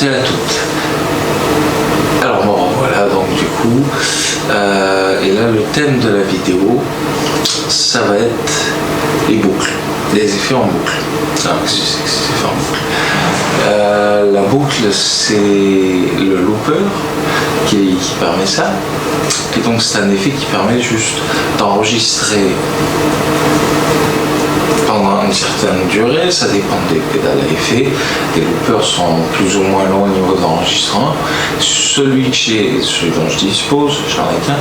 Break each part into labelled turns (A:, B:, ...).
A: toutes et à toutes. Alors bon, voilà, donc du coup, et là le thème de la vidéo, ça va être les boucles, les effets en boucle. Ah, qu'est-ce que c'est que ces effets en boucle? La boucle, c'est le looper qui permet ça, et donc c'est un effet qui permet juste d'enregistrer pendant une certaine durée, ça dépend des pédales à effet. Les loopers sont plus ou moins longs au niveau de l'enregistrement. Celui dont je dispose, j'en ai qu'un,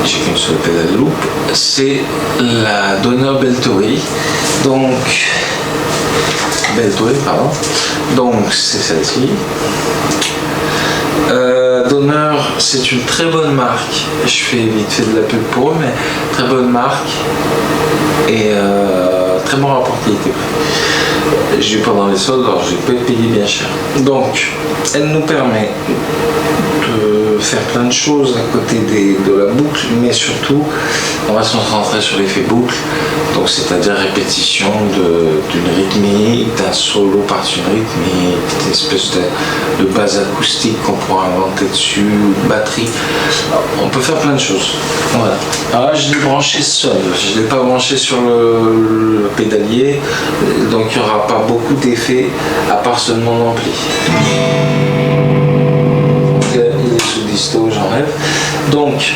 A: j'ai qu'une seule pédale loop, c'est la Donner Beltori. Donc c'est celle-ci. Donner, c'est une très bonne marque. Je fais vite fait de la pub pour eux, mais très bonne marque et très bon rapport qualité-prix. J'ai eu pendant les soldes, alors j'ai pas payé bien cher. Donc, elle nous permet de faire plein de choses à côté de la boucle, mais surtout, on va se concentrer sur l'effet boucle, donc c'est-à-dire répétition d'une rythmique, d'un solo par-dessus une rythmique, une espèce de base acoustique qu'on pourra inventer dessus, une batterie. Alors, on peut faire plein de choses. Voilà. Alors là, je l'ai branché seul, je ne l'ai pas branché sur le pédalier, donc il n'y aura pas beaucoup d'effets à part ce mon ampli. Il est sous disto, j'enlève. Donc,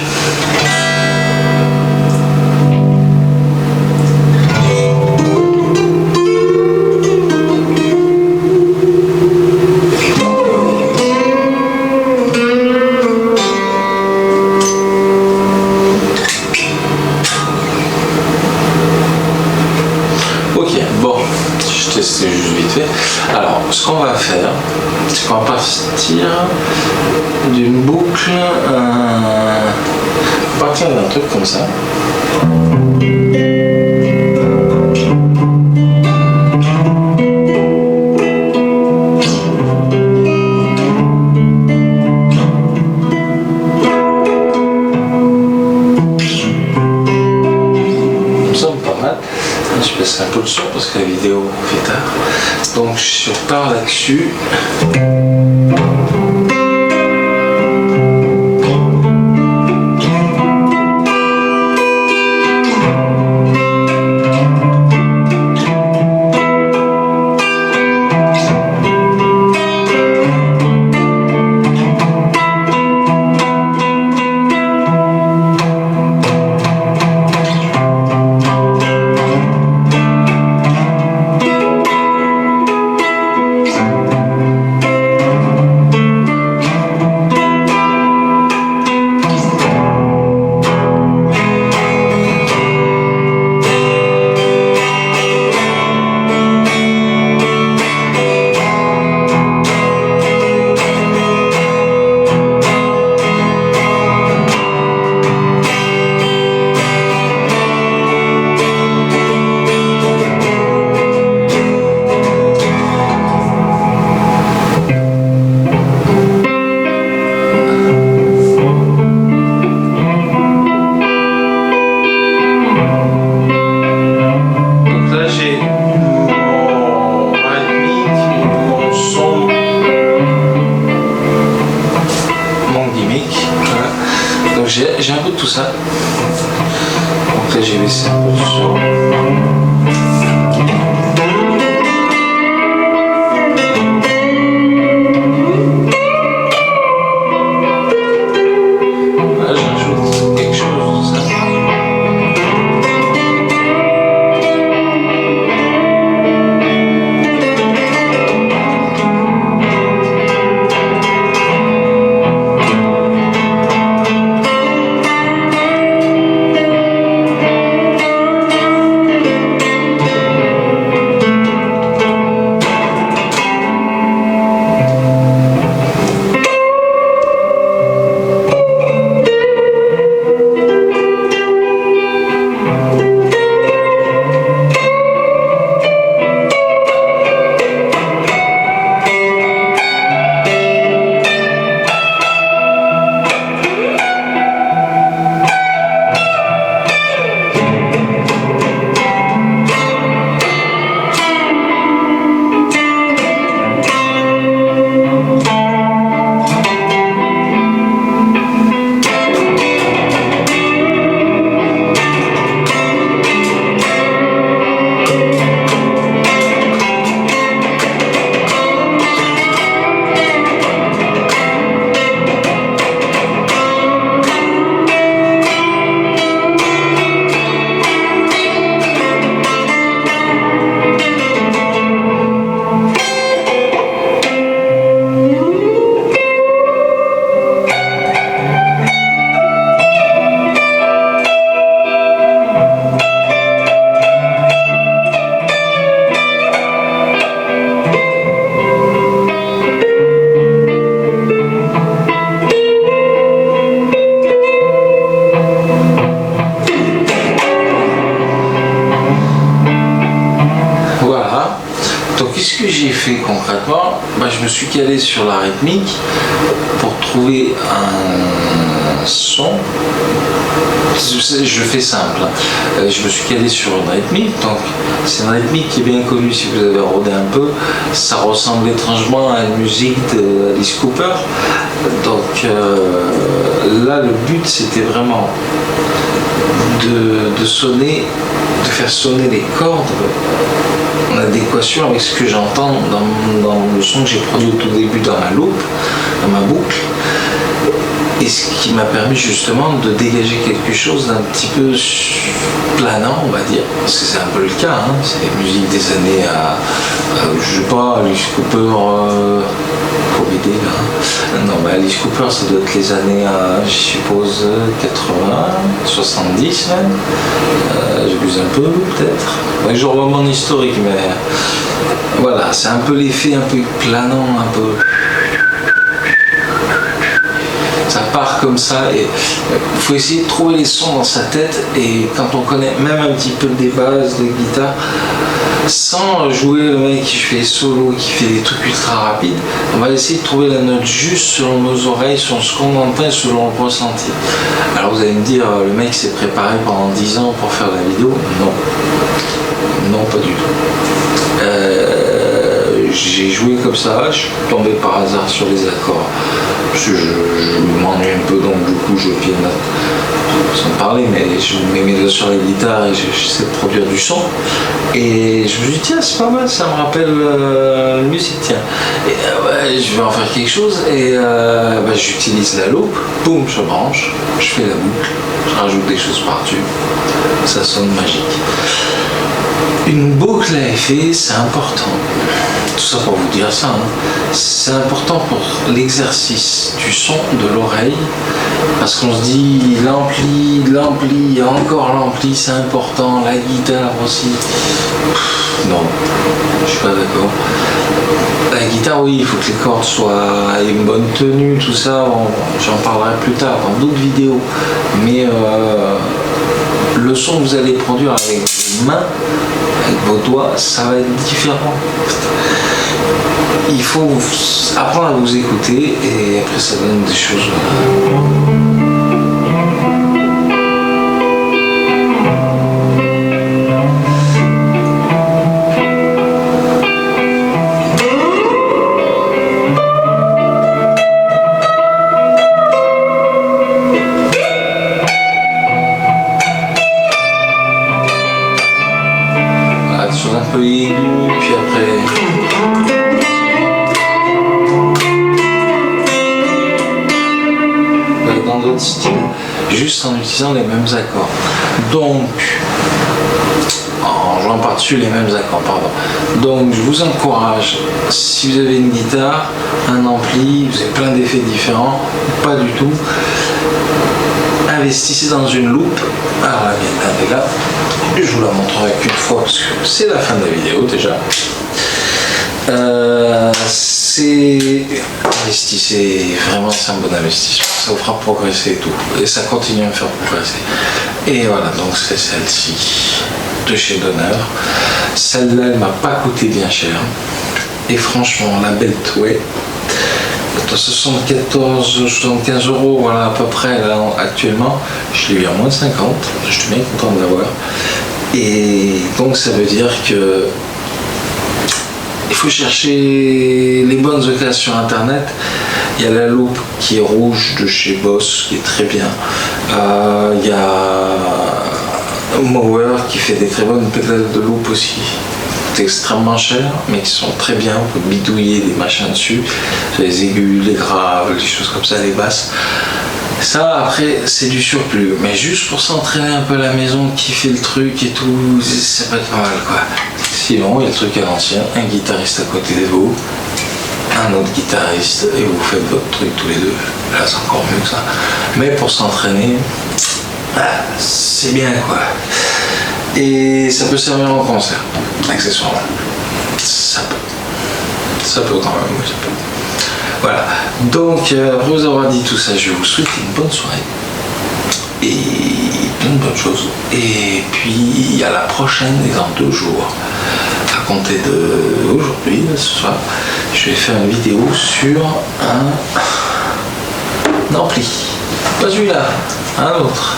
A: c'est juste vite fait. Alors, ce qu'on va faire, c'est qu'on va partir d'une boucle, partir d'un truc comme ça. Je baisse un peu le son parce que la vidéo fait tard. Donc je repars là-dessus. J'ai un peu de tout ça. Donc là j'ai baissé un peu le son. Donc qu'est-ce que j'ai fait concrètement? Je me suis calé sur la rythmique pour trouver un son. Je fais simple, je me suis calé sur une rythmique, donc c'est une rythmique qui est bien connue si vous avez rodé un peu. Ça ressemble étrangement à une musique d'Alice Cooper. Donc là le but c'était vraiment de sonner, de faire sonner les cordes en adéquation avec ce que j'entends dans le son que j'ai produit au tout début dans ma loupe, dans ma boucle. Et ce qui m'a permis justement de dégager quelque chose d'un petit peu planant, on va dire, parce que c'est un peu le cas, hein. C'est des musiques des années je sais pas, Alice Cooper, faut m'aider là. Non, mais Alice Cooper, ça doit être les années, je suppose, 80, 70 même. J'abuse un peu, peut-être. Je revois mon historique, mais voilà, c'est un peu l'effet un peu planant, un peu. Ça part comme ça et il faut essayer de trouver les sons dans sa tête, et quand on connaît même un petit peu des bases, des guitares, sans jouer le mec qui fait solo, qui fait des trucs ultra rapides, on va essayer de trouver la note juste selon nos oreilles, selon ce qu'on entend et selon le ressenti. Alors vous allez me dire, le mec s'est préparé pendant 10 ans pour faire la vidéo? Non. Non, pas du tout. J'ai joué comme ça, je suis tombé par hasard sur les accords. Je m'ennuie un peu, donc du coup je pianote sans parler, mais je mets mes doigts sur la guitare et j'essaie de produire du son. Et je me suis dit, tiens, c'est pas mal, ça me rappelle la musique, tiens. Et je vais en faire quelque chose, et j'utilise la loupe, boum, je branche, je fais la boucle, je rajoute des choses par-dessus, ça sonne magique. Une boucle à effet, c'est important. Tout ça pour vous dire ça, hein. C'est important pour l'exercice du son de l'oreille, parce qu'on se dit l'ampli, encore l'ampli, c'est important, la guitare aussi. Non, je suis pas d'accord. La guitare, oui, il faut que les cordes soient à une bonne tenue, tout ça, j'en parlerai plus tard dans d'autres vidéos, mais le son que vous allez produire avec vos mains, avec vos doigts, ça va être différent. Il faut apprendre à vous écouter, et après ça donne des choses. Des choses un peu aiguës, puis après. Dans d'autres styles, juste en utilisant les mêmes accords. Donc, en jouant par-dessus les mêmes accords, pardon. Donc, je vous encourage, si vous avez une guitare, un ampli, vous avez plein d'effets différents, pas du tout, investissez dans une loupe. Alors la mienne, elle est là. Je vous la montrerai qu'une fois parce que c'est la fin de la vidéo déjà. Investissez, vraiment c'est un bon investissement, ça vous fera progresser et tout, et ça continue à me faire progresser. Et voilà, donc c'est celle-ci de chez Donner. Celle-là, elle m'a pas coûté bien cher, et franchement la Beltway, 75 euros, voilà à peu près là actuellement, je l'ai eu à moins de 50, je suis bien content de l'avoir. Et donc ça veut dire que il faut chercher les bonnes occasions sur internet. Il y a la loupe qui est rouge de chez Boss qui est très bien. Il y a Mower qui fait des très bonnes pédales de loupe aussi. C'est extrêmement cher mais qui sont très bien. On peut bidouiller des machins dessus, les aigus, les graves, les choses comme ça, les basses. Ça après c'est du surplus, mais juste pour s'entraîner un peu à la maison, kiffer le truc et tout, ça peut être pas mal quoi. Sinon il y a le truc à l'ancien, un guitariste à côté de vous, un autre guitariste, et vous faites votre truc tous les deux. Là c'est encore mieux que ça. Mais pour s'entraîner, c'est bien quoi. Et ça peut servir en concert, accessoirement. Ça peut quand même, oui, ça peut. Voilà, donc après vous avoir dit tout ça, je vous souhaite une bonne soirée et plein de bonnes choses. Et puis à la prochaine et dans 2 jours. À compter d'aujourd'hui, ce soir, je vais faire une vidéo sur un ampli. Pas celui-là, un autre.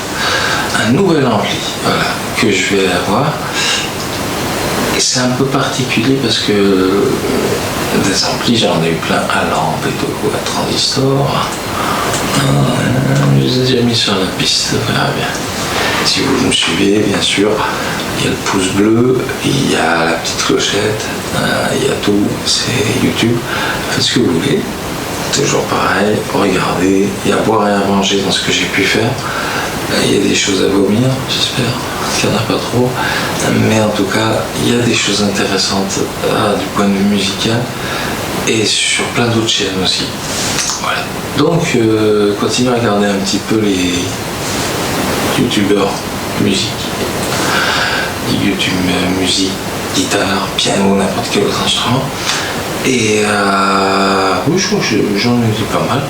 A: Un nouvel ampli, voilà, que je vais avoir. Et c'est un peu particulier parce que des amplis, j'en ai eu plein à lampe et tout, à transistor. Je les ai déjà mis sur la piste, ça verra bien. Si vous me suivez, bien sûr, il y a le pouce bleu, il y a la petite clochette, il y a tout, c'est YouTube. Faites ce que vous voulez, toujours pareil, regardez, il y a à boire et à manger dans ce que j'ai pu faire. Il y a des choses à vomir, j'espère qu'il n'y en a pas trop, mais en tout cas, il y a des choses intéressantes du point de vue musical et sur plein d'autres chaînes aussi. Voilà. Donc, continuez à regarder un petit peu les youtubeurs musique, YouTube musique, guitare, piano, n'importe quel autre instrument. Et oui, je crois que j'en ai dit pas mal.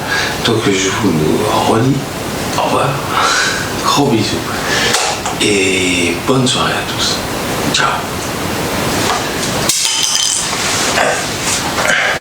A: Donc, je vous redis au revoir. Gros bisous et bonne soirée à tous.